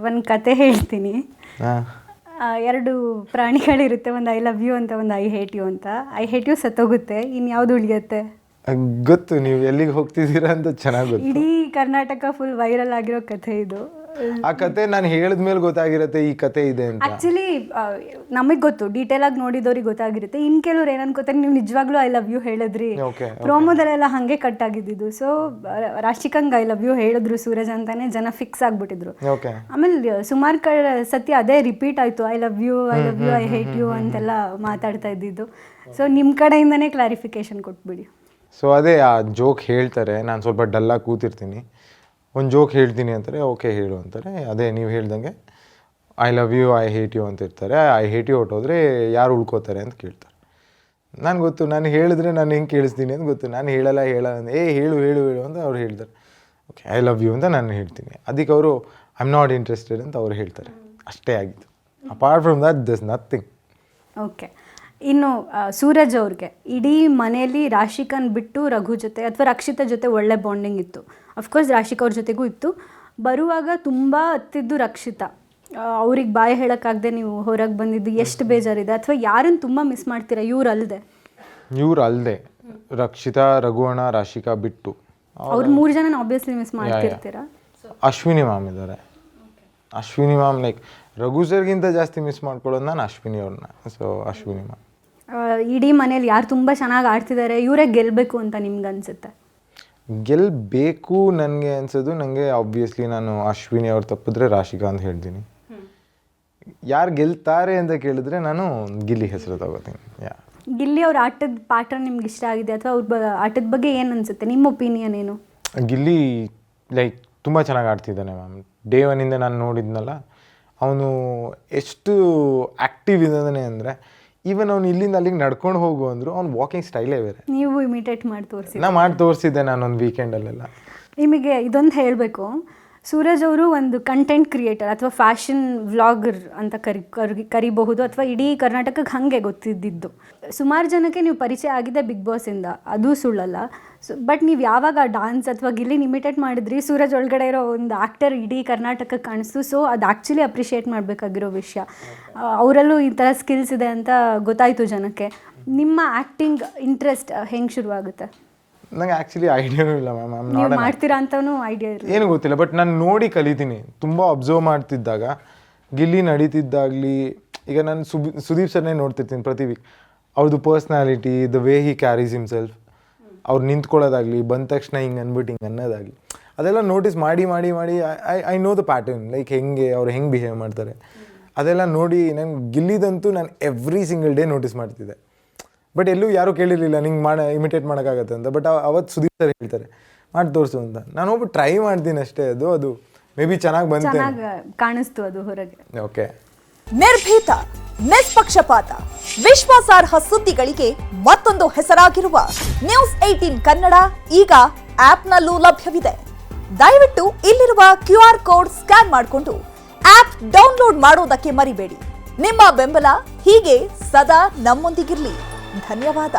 ಒಂದು ಕತೆ ಹೇಳ್ತೀನಿ. ಎರಡು ಪ್ರಾಣಿಗಳಿರುತ್ತೆ, ಒಂದು ಐ ಲವ್ ಯು ಅಂತ, ಒಂದು ಐ ಹೇಟ್ ಯು ಅಂತ. ಐ ಹೇಟ್ ಯು ಸತ್ತೋಗುತ್ತೆ, ಇನ್ಯಾವುದು ಉಳಿಯುತ್ತೆ? ಗೊತ್ತು, ನೀವು ಎಲ್ಲಿಗೆ ಹೋಗ್ತಿದ್ದೀರಾ ಅಂತ ಚೆನ್ನಾಗಿ ಗೊತ್ತು. ಇಡೀ ಕರ್ನಾಟಕ ಫುಲ್ ವೈರಲ್ ಆಗಿರೋ ಕಥೆ ಇದು. ಆ ಕತೆ ನಾನು ಹೇಳಿದ್ಮೇಲೆ ಗೊತ್ತಾಗಿರುತ್ತೆ ಈ ಕತೆ ಇದೆ ಅಂತ. ಆ್ಯಕ್ಚುಲಿ ನಮಗೆ ಗೊತ್ತು, ಡೀಟೇಲ್ ಆಗಿ ನೋಡಿದವ್ರಿಗೆ ಗೊತ್ತಾಗಿರುತ್ತೆ. ಇನ್ನು ಕೆಲವ್ರು ಏನು ಅನ್ಕೋತಾರೆ, ನೀವು ನಿಜವಾಗ್ಲೂ ಐ ಲವ್ ಯು ಹೇಳಿದ್ರಿ, ಪ್ರೋಮೋದಲ್ಲೆಲ್ಲ ಹಾಗೆ ಕಟ್ ಆಗಿದ್ದು. ಸೊ ರಾಶಿಕಂಗ್ ಐ ಲವ್ ಯು ಹೇಳಿದ್ರು ಸೂರಜ್ ಅಂತಾನೆ ಜನ ಫಿಕ್ಸ್ ಆಗ್ಬಿಟ್ಟಿದ್ರು. ಆಮೇಲೆ ಸುಮಾರು ಸತಿ ಅದೇ ರಿಪೀಟ್ ಆಯಿತು, I love you I hate you ಅಂತೆಲ್ಲ ಮಾತಾಡ್ತಾ ಇದ್ದಿದ್ದು. ಸೊ ನಿಮ್ಮ ಕಡೆಯಿಂದನೇ ಕ್ಲಾರಿಫಿಕೇಶನ್ ಕೊಟ್ಬಿಡಿ. ಸೊ ಅದೇ ಆ ಜೋಕ್ ಹೇಳ್ತಾರೆ, ನಾನು ಸ್ವಲ್ಪ ಡಲ್ಲಾಗಿ ಕೂತಿರ್ತೀನಿ, ಒಂದು ಜೋಕ್ ಹೇಳ್ತೀನಿ ಅಂತಾರೆ, ಓಕೆ ಹೇಳು ಅಂತಾರೆ. ಅದೇ ನೀವು ಹೇಳ್ದಂಗೆ I love you I hate you ಅಂತ ಇರ್ತಾರೆ. ಐ ಹೇಟ್ ಯು ಹೊಟ್ಟೋದ್ರೆ ಯಾರು ಉಳ್ಕೋತಾರೆ ಅಂತ ಕೇಳ್ತಾರೆ. ನಾನು ಗೊತ್ತು, ನಾನು ಹೇಳಿದ್ರೆ ನಾನು ಹೆಂಗೆ ಕೇಳಿಸ್ತೀನಿ ಅಂತ ಗೊತ್ತು. ನಾನು ಹೇಳಲ್ಲ ಹೇಳು ಹೇಳು ಅಂತ ಅವ್ರು ಹೇಳ್ತಾರೆ. ಓಕೆ ಐ ಲವ್ ಯು ಅಂತ ನಾನು ಹೇಳ್ತೀನಿ, ಅದಕ್ಕೆ ಅವರು ಐ ಆಮ್ ನಾಟ್ ಇಂಟ್ರೆಸ್ಟೆಡ್ ಅಂತ ಅವ್ರು ಹೇಳ್ತಾರೆ. ಅಷ್ಟೇ ಆಗಿತ್ತು. Apart from that this nothing. Okay, ಇನ್ನು ಸೂರಜ್ ಅವ್ರಿಗೆ ಇಡೀ ಮನೆಯಲ್ಲಿ ರಾಶಿಕನ್ ಬಿಟ್ಟು ರಘು ಜೊತೆ ಅಥವಾ ರಕ್ಷಿತಾ ಜೊತೆ ಒಳ್ಳೆ ಬಾಂಡಿಂಗ್ ಇತ್ತು. ಅಫ್ಕೋರ್ಸ್ ರಾಶಿಕಾ ಅವ್ರ ಜೊತೆಗೂ ಇತ್ತು. ಬರುವಾಗ ತುಂಬ ಹತ್ತಿದ್ದು ರಕ್ಷಿತಾ. ಅವ್ರಿಗೆ ಬಾಯಿ ಹೇಳೋಕ್ಕಾಗದೆ ನೀವು ಹೊರಗೆ ಬಂದಿದ್ದು ಎಷ್ಟು ಬೇಜಾರಿದೆ? ಅಥವಾ ಯಾರನ್ನು ತುಂಬ ಮಿಸ್ ಮಾಡ್ತೀರಾ ಇವ್ರು ಅಲ್ಲದೆ? ರಕ್ಷಿತಾ, ರಘುವಣ, ರಾಶಿಕಾ ಬಿಟ್ಟು ಅವ್ರು 3 ಜನ ಆಬ್ವಿಯಸ್ಲಿ ಮಿಸ್ ಮಾಡ್ತಿರ್ತೀರಾ. ಅಶ್ವಿನಿ ಮ್ಯಾಮ್ ಇದ್ದಾರೆ. ಅಶ್ವಿನಿ ಮ್ಯಾಮ್ ಲೈಕ್ ರಘು ಸರ್ಗಿಂತ ಜಾಸ್ತಿ ಮಿಸ್ ಮಾಡ್ಕೊಳ್ಳೋದು ನಾನು ಅಶ್ವಿನಿ ಅವ್ರನ್ನ. So Ashwini ma'am. ಇಡೀ ಮನೇಲಿ ಯಾರು ತುಂಬ ಚೆನ್ನಾಗಿ ಆಡ್ತಿದ್ದಾರೆ, ಇವರೇ ಗೆಲ್ಲಬೇಕು ಅಂತ ನಿಮ್ಗೆ ಅನ್ಸುತ್ತೆ? ಗೆಲ್ಲಬೇಕು ನನಗೆ ಅನ್ಸೋದು, ನನಗೆ ಆಬ್ವಿಯಸ್ಲಿ ನಾನು ಅಶ್ವಿನಿ ಅವ್ರು ತಪ್ಪಿದ್ರೆ ರಾಶಿಕಾ ಅಂತ ಹೇಳ್ತೀನಿ. ಯಾರು ಗೆಲ್ತಾರೆ ಅಂತ ಕೇಳಿದ್ರೆ ನಾನು ಗಿಲ್ಲಿ ಹೆಸರು ತಗೋತೀನಿ. ಗಿಲ್ಲಿ ಅವ್ರ ಆಟದ ಪ್ಯಾಟರ್ನ್ ನಿಮ್ಗೆ ಇಷ್ಟ ಆಗಿದೆ ಅಥವಾ ಅವ್ರ ಆಟದ ಬಗ್ಗೆ ಏನು ಅನ್ಸುತ್ತೆ? ನಿಮ್ಮ ಒಪಿನಿಯನ್ ಏನು? ಗಿಲ್ಲಿ ಲೈಕ್ ತುಂಬ ಚೆನ್ನಾಗಿ ಆಡ್ತಿದ್ದಾನೆ ಮ್ಯಾಮ್. ಡೇ ಒನ್ನಿಂದ ನಾನು ನೋಡಿದ್ನಲ್ಲ, ಅವನು ಎಷ್ಟು ಆ್ಯಕ್ಟಿವ್ ಇದ್ದಾನೆ ಅಂದರೆ ಈವನ್ ಅವ್ನು ಇಲ್ಲಿಂದ ಅಲ್ಲಿಗೆ ನಡ್ಕೊಂಡು ಹೋಗು ಅಂದರು ಅವ್ನು ವಾಕಿಂಗ್ ಸ್ಟೈಲೇ ಬೇರೆ. ನೀವು ಇಮಿಟೇಟ್ ಮಾಡಿ ತೋರಿಸಿದ್ದೆ ನಾನೊಂದು ವೀಕೆಂಡಲ್ಲೆಲ್ಲ. ನಿಮಗೆ ಇದೊಂದು ಹೇಳಬೇಕು, ಸೂರಜ್ ಅವರು ಒಂದು ಕಂಟೆಂಟ್ ಕ್ರಿಯೇಟರ್ ಅಥವಾ ಫ್ಯಾಷನ್ ವ್ಲಾಗರ್ ಅಂತ ಕರಿಬಹುದು, ಅಥವಾ ಇಡೀ ಕರ್ನಾಟಕಕ್ಕೆ ಹಾಗೆ ಗೊತ್ತಿದ್ದಿದ್ದು. ಸುಮಾರು ಜನಕ್ಕೆ ನೀವು ಪರಿಚಯ ಆಗಿದೆ ಬಿಗ್ ಬಾಸಿಂದ, ಅದು ಸುಳ್ಳಲ್ಲ. ಬಟ್ ನೀವು ಯಾವಾಗ ಡಾನ್ಸ್ ಅಥವಾ ಗಿಲ್ಲಿನ ಇಮಿಟೇಟ್ ಮಾಡಿದ್ರಿ, ಸೂರಜ್ ಒಳಗಡೆ ಇರೋ ಒಂದು ಆ್ಯಕ್ಟರ್ ಇಡೀ ಕರ್ನಾಟಕಕ್ಕೆ ಕಾಣಿಸ್ತು. ಸೊ ಅದು ಆ್ಯಕ್ಚುಲಿ ಅಪ್ರಿಷಿಯೇಟ್ ಮಾಡಬೇಕಾಗಿರೋ ವಿಷಯ. ಅವರಲ್ಲೂ ಈ ಥರ ಸ್ಕಿಲ್ಸ್ ಇದೆ ಅಂತ ಗೊತ್ತಾಯಿತು ಜನಕ್ಕೆ. ನಿಮ್ಮ ಆ್ಯಕ್ಟಿಂಗ್ ಇಂಟ್ರೆಸ್ಟ್ ಹೆಂಗೆ ಶುರುವಾಗುತ್ತೆ? ನಂಗೆ ಆ್ಯಕ್ಚುಲಿ ಐಡಿಯಾನೂ ಇಲ್ಲ ಮ್ಯಾಮ್. ನೀವು ಮಾಡ್ತೀರಾ ಅಂತಲೂ ಐಡಿಯಾ ಇಲ್ಲ, ಏನು ಗೊತ್ತಿಲ್ಲ. ಬಟ್ ನಾನು ನೋಡಿ ಕಲಿತೀನಿ. ತುಂಬ ಅಬ್ಸರ್ವ್ ಮಾಡ್ತಿದ್ದಾಗ, ಗಿಲ್ಲಿ ನಡೀತಿದ್ದಾಗಲಿ, ಈಗ ನಾನು ಸುದೀಪ್ ಸರ್ನೇ ನೋಡ್ತಿರ್ತೀನಿ ಪ್ರತಿ ವೀಕ್. ಅವ್ರದ್ದು personality, the way he carries himself, ಅವ್ರು ನಿಂತ್ಕೊಳ್ಳೋದಾಗಲಿ, ಬಂದ ತಕ್ಷಣ ಹಿಂಗೆ ಅಂದ್ಬಿಟ್ಟು ಹಿಂಗೆ ಅನ್ನೋದಾಗಲಿ, ಅದೆಲ್ಲ ನೋಟಿಸ್ ಮಾಡಿ ಮಾಡಿ ಮಾಡಿ I know the pattern, like ಅವ್ರು ಹೆಂಗೆ ಬಿಹೇವ್ ಮಾಡ್ತಾರೆ ಅದೆಲ್ಲ ನೋಡಿ ನಂಗೆ ಗಿಲ್ಲಿದಂತೂ ನಾನು ಎವ್ರಿ ಸಿಂಗಲ್ ಡೇ ನೋಟಿಸ್ ಮಾಡ್ತಿದ್ದೆ. ಬಟ್ ಎಲ್ಲೂ ಯಾರೂ ಕೇಳಿರಲಿಲ್ಲ ನಿಂಗೆ ಇಮಿಟೇಟ್ ಮಾಡೋಕ್ಕಾಗತ್ತೆ ಅಂತ. ಬಟ್ ಅವತ್ತು ಸುದೀಪ್ ಸರ್ ಹೇಳ್ತಾರೆ ಮಾಡಿ ತೋರಿಸು ಅಂತ. ನಾನು ಒಬ್ಬ ಟ್ರೈ ಮಾಡ್ತೀನಿ ಅಷ್ಟೇ. ಅದು ಮೇ ಬಿ ಚೆನ್ನಾಗಿ ಬಂತು, ಕಾಣಿಸ್ತು ಅದು ಹೊರಗೆ. ಓಕೆ. ನಿರ್ಭೀತ, ನಿಷ್ಪಕ್ಷಪಾತ, ವಿಶ್ವಾಸಾರ್ಹ ಸುದ್ದಿಗಳಿಗೆ ಮತ್ತೊಂದು ಹೆಸರಾಗಿರುವ ನ್ಯೂಸ್ 18 ಕನ್ನಡ ಈಗ ಆಪ್ನಲ್ಲೂ ಲಭ್ಯವಿದೆ. ದಯವಿಟ್ಟು ಇಲ್ಲಿರುವ QR ಕೋಡ್ ಸ್ಕ್ಯಾನ್ ಮಾಡಿಕೊಂಡು ಆಪ್ ಡೌನ್ಲೋಡ್ ಮಾಡೋದಕ್ಕೆ ಮರಿಬೇಡಿ. ನಿಮ್ಮ ಬೆಂಬಲ ಹೀಗೆ ಸದಾ ನಮ್ಮೊಂದಿಗಿರಲಿ. ಧನ್ಯವಾದ.